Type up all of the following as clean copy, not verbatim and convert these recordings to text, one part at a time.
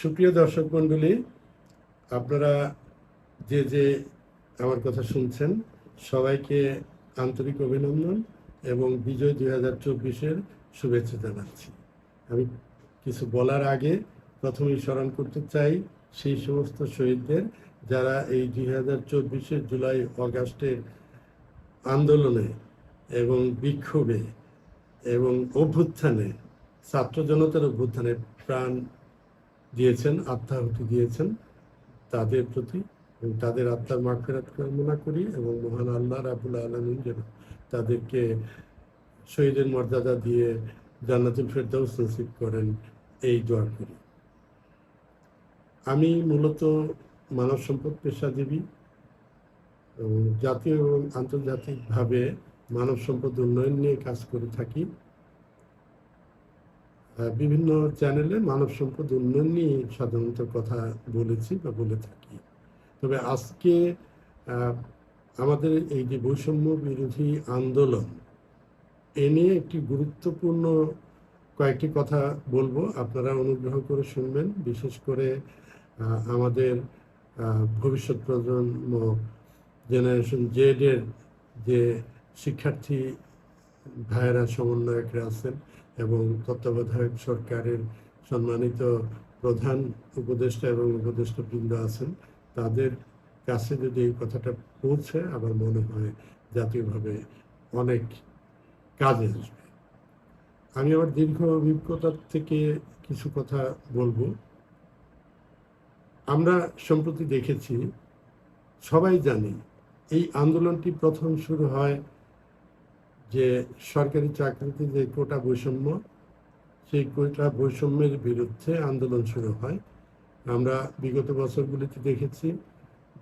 সুপ্রিয় দর্শক মণ্ডলী, আপনারা যে যে আমার কথা শুনছেন সবাইকে আন্তরিক অভিনন্দন এবং বিজয় 2024-এর শুভেচ্ছা জানাচ্ছি। আমি কিছু বলার আগে প্রথমেই স্মরণ করতে চাই সেই সমস্ত শহীদদের যারা এই 2024-এর জুলাই অগাস্টের আন্দোলনে এবং বিক্ষোভে এবং অভ্যুত্থানে, ছাত্র জনতার অভ্যুত্থানে প্রাণ দিয়েছেন, আত্মাহুতি দিয়েছেন। তাদের প্রতি এবং তাদের আত্মার মাগফিরাত কামনা করি এবং মহান আল্লাহ রাব্বুল আলামিন যেন তাদেরকে শহীদের মর্যাদা দিয়ে জান্নাতুল ফেরদাউস নসিব করেন, এই দোয়া করি। আমি মূলত মানব সম্পদ পেশাজীবী এবং জাতীয় এবং আন্তর্জাতিকভাবে মানব সম্পদ উন্নয়ন নিয়ে কাজ করে থাকি। বিভিন্ন চ্যানেলে মানব সম্পদ উন্নয়ন নিয়ে সাধারণত কথা বলেছি বা বলে থাকি। তবে আজকে আমাদের এই যে বৈষম্য বিরোধী আন্দোলন, এ নিয়ে একটি গুরুত্বপূর্ণ কয়েকটি কথা বলবো, আপনারা অনুগ্রহ করে শুনবেন। বিশেষ করে আমাদের ভবিষ্যৎ প্রজন্ম, জেনারেশন জেডের যে শিক্ষার্থী ভাইয়েরা, সমন্বয়করা আছেন এবং তত্ত্বাবধায়ক সরকারের সম্মানিত প্রধান উপদেষ্টা এবং উপদেষ্টাবৃন্দ আছেন, তাদের কাছে যদি এই কথাটা পৌঁছে, আমার মনে হয় জাতীয়ভাবে অনেক কাজে আসবে। আমি আমার দীর্ঘ অভিজ্ঞতা থেকে কিছু কথা বলবো। আমরা সম্প্রতি দেখেছি, সবাই জানি, এই আন্দোলনটি প্রথম শুরু হয় যে সরকারি চাকরিতে যে কোটা বৈষম্য, সেই কোটা বৈষম্যের বিরুদ্ধে আন্দোলন শুরু হয়। আমরা বিগত বছরগুলিতে দেখেছি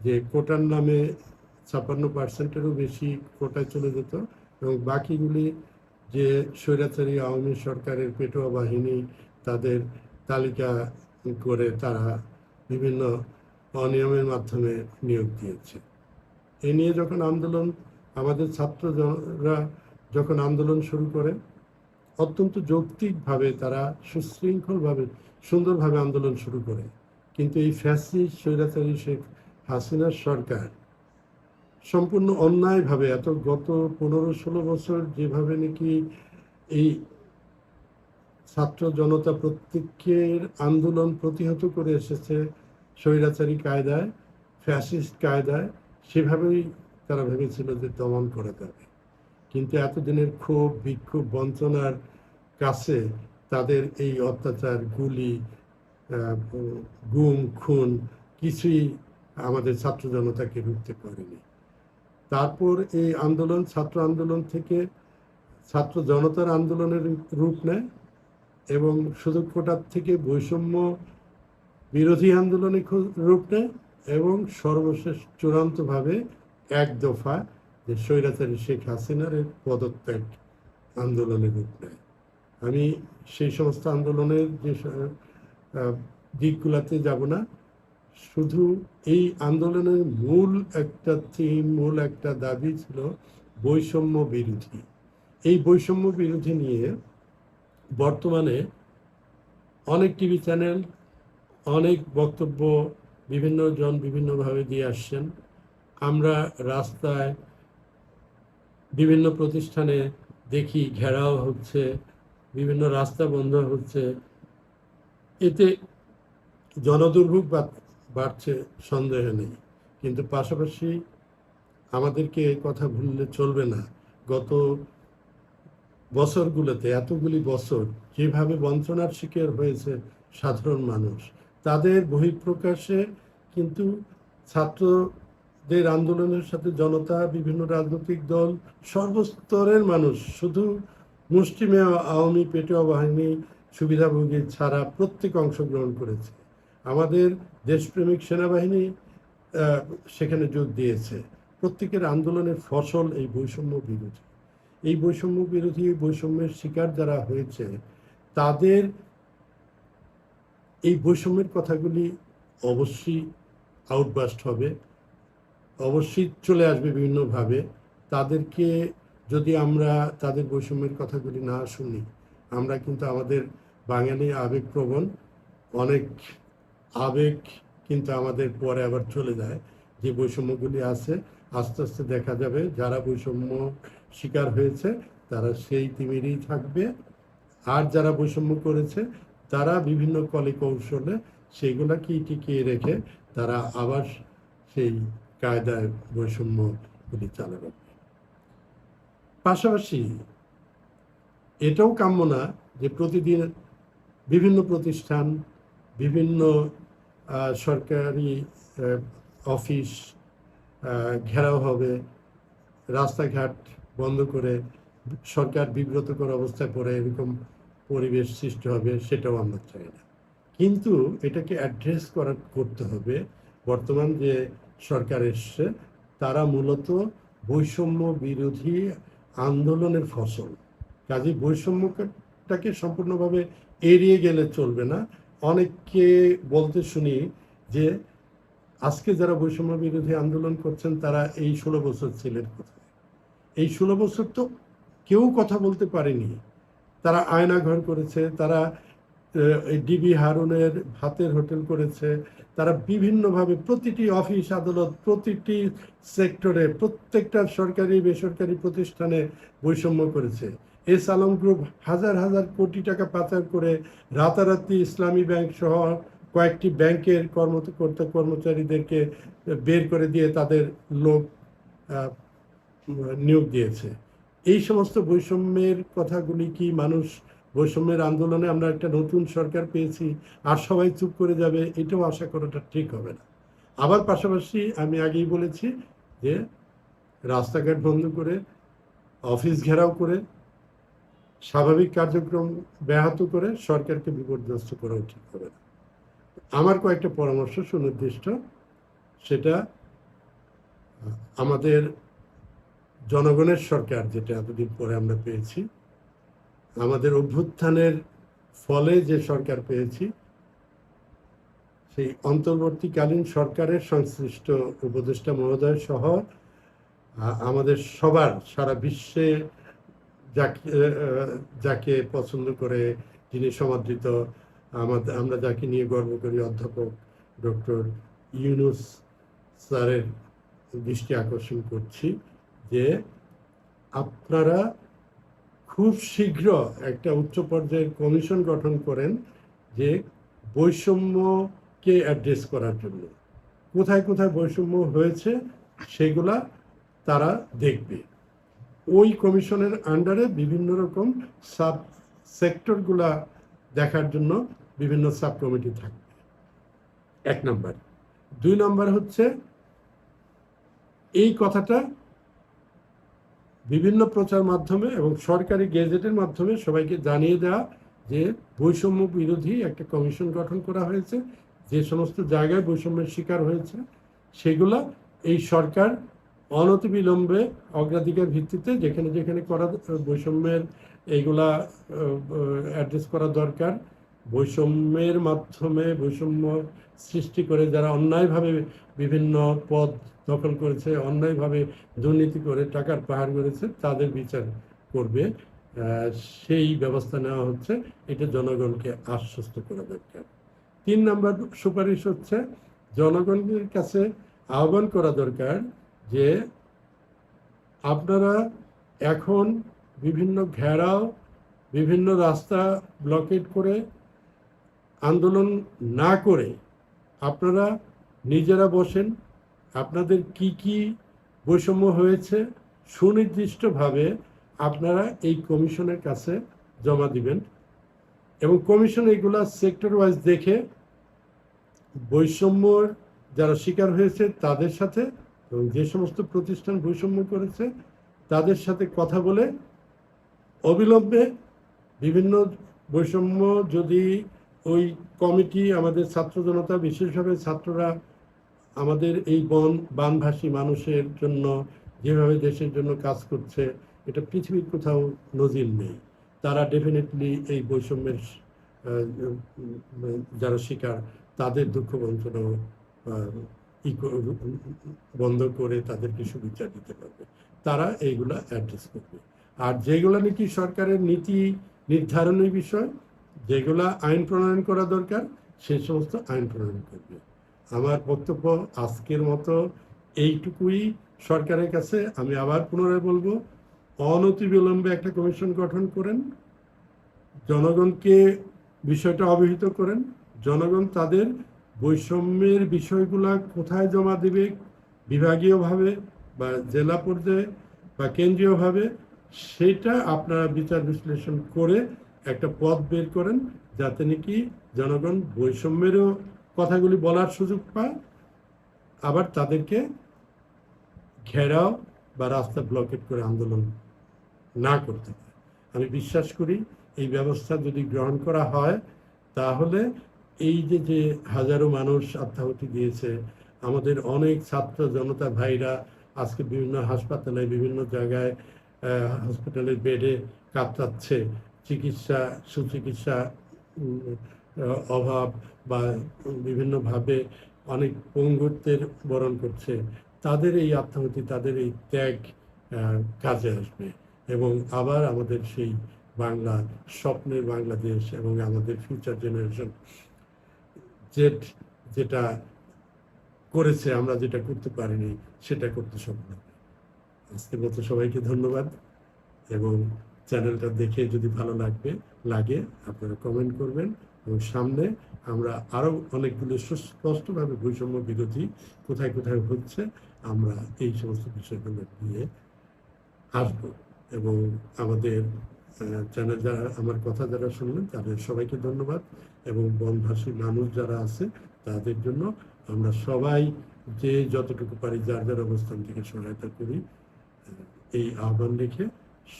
যে কোটার নামে 56%-এরও বেশি কোটায় চলে যেত এবং বাকিগুলি যে স্বৈরাচারী আওয়ামী সরকারের পেটোয়া বাহিনী তাদের তালিকা করে তারা বিভিন্ন অনিয়মের মাধ্যমে নিয়োগ দিয়েছে। এ নিয়ে যখন আন্দোলন, আমাদের ছাত্ররা যখন আন্দোলন শুরু করে, অত্যন্ত যৌক্তিকভাবে তারা সুশৃঙ্খলভাবে সুন্দরভাবে আন্দোলন শুরু করে। কিন্তু এই ফ্যাসিস্ট স্বৈরাচারী শেখ হাসিনার সরকার সম্পূর্ণ অন্যায়ভাবে গত 15-16 বছর যেভাবে নাকি এই ছাত্র জনতা প্রত্যেকের আন্দোলন প্রতিহত করে এসেছে স্বৈরাচারী কায়দায়, ফ্যাসিস্ট কায়দায়, সেভাবেই তারা ভেবেছিল যে দমন করে যাবে। কিন্তু এতদিনের ক্ষোভ, বিক্ষোভ, বঞ্চনার কাছে তাদের এই অত্যাচার, গুলি, গুম, খুন কিছুই আমাদের ছাত্র জনতাকে রুখতে পারেনি। তারপর এই আন্দোলন ছাত্র আন্দোলন থেকে ছাত্র জনতার আন্দোলনের রূপ নেয় এবং সুযোগ কোটার থেকে বৈষম্য বিরোধী আন্দোলনে রূপ নেয় এবং সর্বশেষ চূড়ান্তভাবে এক দফা যে স্বৈরাচারী শেখ হাসিনার পদত্যাগ আন্দোলনে রূপ নেয়। আমি সেই সমস্ত আন্দোলনের যে দিকগুলোতে যাব না, শুধু এই আন্দোলনের মূল একটা থিম, মূল একটা দাবি ছিল বৈষম্য বিরোধী। এই বৈষম্য বিরোধী নিয়ে বর্তমানে অনেক টিভি চ্যানেল, অনেক বক্তব্য বিভিন্ন জন বিভিন্নভাবে দিয়ে আসছেন। আমরা রাস্তায়, বিভিন্ন প্রতিষ্ঠানে দেখি ঘেরাও হচ্ছে, বিভিন্ন রাস্তা বন্ধ হচ্ছে। এতে জনদুর্ভোগ বাড়ছে, সন্দেহ নেই। কিন্তু পাশাপাশি আমাদেরকে এই কথা ভুললে চলবে না, গত বছরগুলোতে, এতগুলি বছর যেভাবে বঞ্চনার শিকার হয়েছে সাধারণ মানুষ, তাদের বহিঃপ্রকাশে কিন্তু ছাত্রদের আন্দোলনের সাথে জনতা, বিভিন্ন রাজনৈতিক দল, সর্বস্তরের মানুষ, শুধু মুষ্টিমেয় আওয়ামী পেটোয়া বাহিনী সুবিধাভোগী ছাড়া প্রত্যেক অংশগ্রহণ করেছে। আমাদের দেশপ্রেমিক সেনাবাহিনী সেখানে যোগ দিয়েছে। প্রত্যেকের আন্দোলনের ফসল এই বৈষম্য বিরোধী। এই বৈষম্য বিরোধী, বৈষম্যের শিকার যারা হয়েছে, তাদের এই বৈষম্যের কথাগুলি অবশ্যই আউটবাস্ট হবে, অবশ্যই চলে আসবে বিভিন্নভাবে। তাদেরকে যদি আমরা তাদের বৈষম্যের কথাগুলি না শুনি, আমরা কিন্তু আমাদের বাঙালি আবেগপ্রবণ অনেক আবেগ কিন্তু আমাদের পরে আবার চলে যায়। যে বৈষম্যগুলি আছে আস্তে আস্তে দেখা যাবে যারা বৈষম্য শিকার হয়েছে তারা সেই তিমিরই থাকবে, আর যারা বৈষম্য করেছে তারা বিভিন্ন কলে কৌশলে সেগুলাকে টিকিয়ে রেখে তারা আবার সেই কায়দায় বৈষম্যগুলি চালাবে। পাশাপাশি এটাও কাম্য না যে প্রতিদিন বিভিন্ন প্রতিষ্ঠান, বিভিন্ন সরকারি অফিস ঘেরাও হবে, রাস্তাঘাট বন্ধ করে সরকার বিব্রতকর অবস্থায় পড়ে এরকম পরিবেশ সৃষ্টি হবে, সেটাও আমরা চাই না। কিন্তু এটাকে অ্যাড্রেস করতে হবে। বর্তমান যে সরকার এসছে তারা মূলত বৈষম্য বিরোধী আন্দোলনের ফসল, কাজে বৈষম্যটাকে সম্পূর্ণভাবে এড়িয়ে গেলে চলবে না। অনেককে বলতে শুনি যে আজকে যারা বৈষম্য বিরোধী আন্দোলন করছেন তারা এই 16 বছর ছিলেন কোথায়? এই 16 বছর তো কেউ কথা বলতে পারেনি। তারা আয়নাঘর করেছে, তারা ডিবি হারুনের ভাতের হোটেল করেছে, তারা বিভিন্নভাবে প্রতিটি অফিস আদালত, প্রতিটি সেক্টরে, প্রত্যেকটা সরকারি বেসরকারি প্রতিষ্ঠানে বৈষম্য করেছে। এস আলম গ্রুপ হাজার হাজার কোটি টাকা পাচার করে রাতারাতি ইসলামী ব্যাংক সহ কয়েকটি ব্যাংকের কর্মচারীদেরকে বের করে দিয়ে তাদের লোক নিয়োগ দিয়েছে। এই সমস্ত বৈষম্যের কথাগুলি কি মানুষ, বৈষম্যের আন্দোলনে আমরা একটা নতুন সরকার পেয়েছি আর সবাই চুপ করে যাবে, এটাও আশা করাটা ঠিক হবে না। আবার পাশাপাশি আমি আগেই বলেছি যে রাস্তাঘাট বন্ধ করে, অফিস ঘেরাও করে, স্বাভাবিক কার্যক্রম ব্যাহত করে সরকারকে বিপর্যস্ত করাও ঠিক হবে না। আমার কয়েকটা পরামর্শ সুনির্দিষ্ট, সেটা আমাদের জনগণের সরকার যেটা এতদিন পরে আমরা পেয়েছি, আমাদের অভ্যুত্থানের ফলে যে সরকার পেয়েছি, সেই অন্তর্বর্তীকালীন সরকারের সংশ্লিষ্ট উপদেষ্টা মহোদয় সহ আমাদের সবার, সারা বিশ্বে যাকে পছন্দ করে, যিনি সমাদৃত, আমরা যাকে নিয়ে গর্ব করি, অধ্যাপক ডক্টর ইউনূস স্যারের দৃষ্টি আকর্ষণ করছি যে আপনারা খুব শীঘ্র একটা উচ্চ পর্যায়ের কমিশন গঠন করেন যে বৈষম্যকে অ্যাড্রেস করার জন্য। কোথায় কোথায় বৈষম্য হয়েছে সেগুলা তারা দেখবে। ওই কমিশনের আন্ডারে বিভিন্ন রকম সাব সেক্টরগুলা দেখার জন্য বিভিন্ন সাব কমিটি থাকবে, 1 নম্বর। 2 নম্বর হচ্ছে এই কথাটা বিভিন্ন প্রচার মাধ্যমে এবং সরকারি গেজেটের মাধ্যমে সবাইকে জানিয়ে দেওয়া যে বৈষম্য বিরোধী একটা কমিশন গঠন করা হয়েছে, যে সমস্ত জায়গায় বৈষম্যের শিকার হয়েছে সেগুলা এই সরকার অনতিবিলম্বে অগ্রাধিকার ভিত্তিতে যেখানে যেখানে করা বৈষম্যের এইগুলা অ্যাড্রেস করা দরকার, বৈষম্যের মাধ্যমে বৈষম্য সৃষ্টি করে যারা অন্যায়ভাবে বিভিন্ন পদ দখল করেছে, অন্যায়ভাবে দুর্নীতি করে টাকার পাহাড় করেছে, তাদের বিচার করবে, সেই ব্যবস্থা নেওয়া হচ্ছে। এটা জনগণকে আশ্বস্ত করা দরকার। 3 নম্বর সুপারিশ হচ্ছে জনগণের কাছে আহ্বান করা দরকার যে আপনারা এখন বিভিন্ন ঘেরাও, বিভিন্ন রাস্তা ব্লকেট করে আন্দোলন না করে আপনারা নিজেরা বসেন, আপনাদের কি কি বৈষম্য হয়েছে সুনির্দিষ্টভাবে আপনারা এই কমিশনের কাছে জমা দিবেন এবং কমিশন এগুলা সেক্টর ওয়াইজ দেখে বৈষম্যর যারা শিকার হয়েছে তাদের সাথে এবং যে সমস্ত প্রতিষ্ঠান বৈষম্য করেছে তাদের সাথে কথা বলে অবিলম্বে বিভিন্ন বৈষম্য, যদি ওই কমিটি, আমাদের ছাত্র জনতা, বিশেষভাবে ছাত্ররা আমাদের এই বানভাসী মানুষের জন্য যেভাবে দেশের জন্য কাজ করছে, এটা পৃথিবীর কোথাও নজির নেই। তারা ডেফিনেটলি এই বৈষম্যের যারা শিকার তাদের দুঃখ বঞ্চনা বন্ধ করে তাদেরকে সুবিচার দিতে পারবে, তারা এইগুলা অ্যাড্রেস করবে। আর যেগুলো নাকি সরকারের নীতি নির্ধারণের বিষয়, যেগুলা আইন প্রণয়ন করা দরকার, সেই সমস্ত আইন প্রণয়ন করবে। আমার বক্তব্য আজকের মতো এইটুকুই। সরকারের কাছে আমি আবার পুনরায় বলবো, অনতিবিলম্বে একটা কমিশন গঠন করেন, জনগণকে বিষয়টা অবহিত করেন, জনগণ তাদের বৈষম্যের বিষয়গুলা কোথায় জমা দেবে, বিভাগীয়ভাবে বা জেলা পর্যায়ে বা কেন্দ্রীয়ভাবে, সেটা আপনারা বিচার বিশ্লেষণ করে একটা পথ বের করেন, যাতে নাকি জনগণ বৈষম্যেরও কথাগুলি বলার সুযোগ পায়, আবার তাদেরকে ঘেরাও বা রাস্তা ব্লকেট করে আন্দোলন না করতে পারে। আমি বিশ্বাস করি এই ব্যবস্থা যদি গ্রহণ করা হয়, তাহলে এই যে হাজারো মানুষ আত্মাহুতি দিয়েছে, আমাদের অনেক ছাত্র জনতা ভাইরা আজকে বিভিন্ন হাসপাতালে, বিভিন্ন জায়গায় হসপিটালের বেডে কাতরাচ্ছে, চিকিৎসা সুচিকিৎসা অভাব বা বিভিন্নভাবে অনেক পঙ্গুত্বের বরণ করছে, তাদের এই আত্মাহুতি, তাদের এই ত্যাগ কাজে আসবে এবং আবার আমাদের সেই বাংলা, স্বপ্নের বাংলাদেশ এবং আমাদের ফিউচার জেনারেশন যেটা করেছে, আমরা যেটা করতে পারিনি, সেটা করতে সক্ষম হবে। আজকের মতো সবাইকে ধন্যবাদ, এবং চ্যানেলটা দেখে যদি ভালো লাগে আপনারা কমেন্ট করবেন, এবং সামনে আমরা আরও অনেকগুলো সুস্পষ্টভাবে বৈষম্য বিরোধী কোথায় কোথায় হচ্ছে, আমরা এই সমস্ত বিষয়গুলো নিয়ে আসবো। এবং আমাদের চ্যানেল যারা, আমার কথা যারা শুনলেন, তাদের সবাইকে ধন্যবাদ, এবং বনভাষী মানুষ যারা আছে তাদের জন্য আমরা সবাই যে যতটুকু পারি যার যার অবস্থান থেকে সহায়তা করি, এই আহ্বান রেখে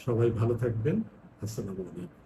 সবাই ভালো থাকবেন। আসসালামু আলাইকুম।